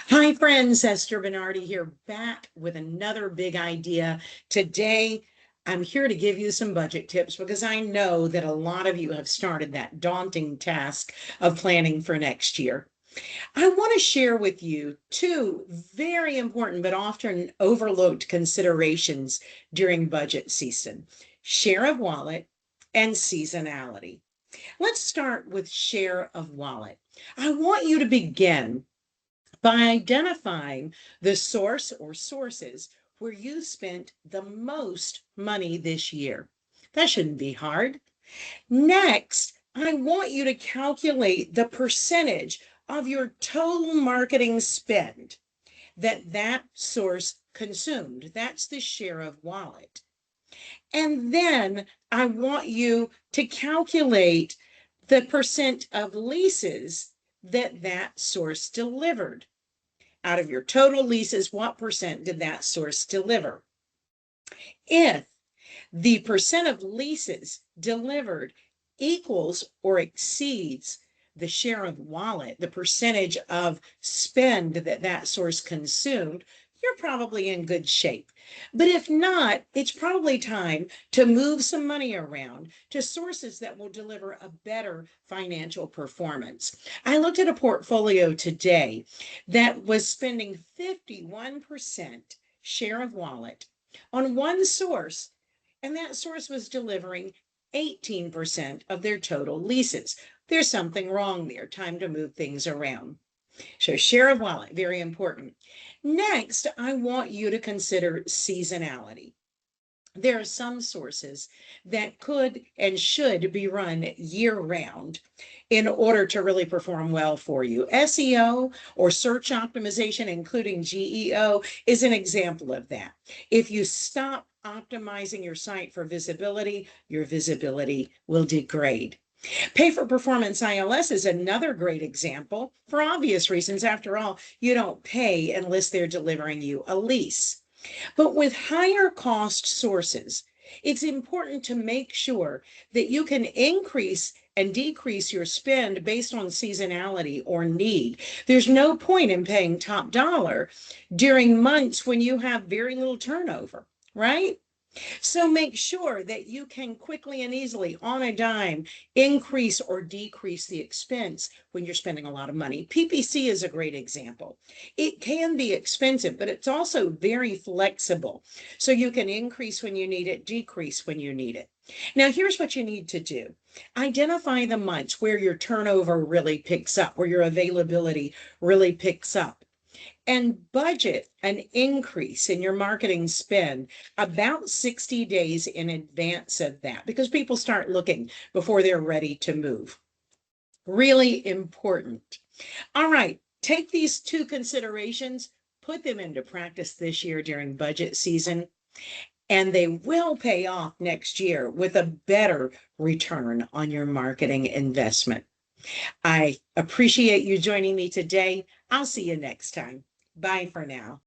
Hi, friends. Esther Bonardi here, back with another big idea. Today, I'm here to give you some budget tips because I know that a lot of you have started that daunting task of planning for next year. I want to share with you two very important but often overlooked considerations during budget season: share of wallet and seasonality. Let's start with share of wallet. I want you to begin by identifying the source or sources where you spent the most money this year. That shouldn't be hard. Next, I want you to calculate the percentage of your total marketing spend that source consumed. That's the share of wallet. And then I want you to calculate the percent of leases that source delivered. Out of your total leases, what percent did that source deliver? If the percent of leases delivered equals or exceeds the share of wallet, the percentage of spend that source consumed, you're probably in good shape. But if not, it's probably time to move some money around to sources that will deliver a better financial performance. I looked at a portfolio today that was spending 51% share of wallet on one source, and that source was delivering 18% of their total leases. There's something wrong there. Time to move things around. So share of wallet, very important. Next, I want you to consider seasonality. There are some sources that could and should be run year round in order to really perform well for you. SEO or search optimization, including GEO, is an example of that. If you stop optimizing your site for visibility, your visibility will degrade. Pay for performance ILS is another great example for obvious reasons. After all, you don't pay unless they're delivering you a lease. But with higher cost sources, it's important to make sure that you can increase and decrease your spend based on seasonality or need. There's no point in paying top dollar during months when you have very little turnover, right? So make sure that you can quickly and easily, on a dime, increase or decrease the expense when you're spending a lot of money. PPC is a great example. It can be expensive, but it's also very flexible. So you can increase when you need it, decrease when you need it. Now, here's what you need to do. Identify the months where your turnover really picks up, where your availability really picks up, and budget an increase in your marketing spend about 60 days in advance of that, because people start looking before they're ready to move. Really important. All right, take these two considerations, put them into practice this year during budget season, and they will pay off next year with a better return on your marketing investment. I appreciate you joining me today. I'll see you next time. Bye for now.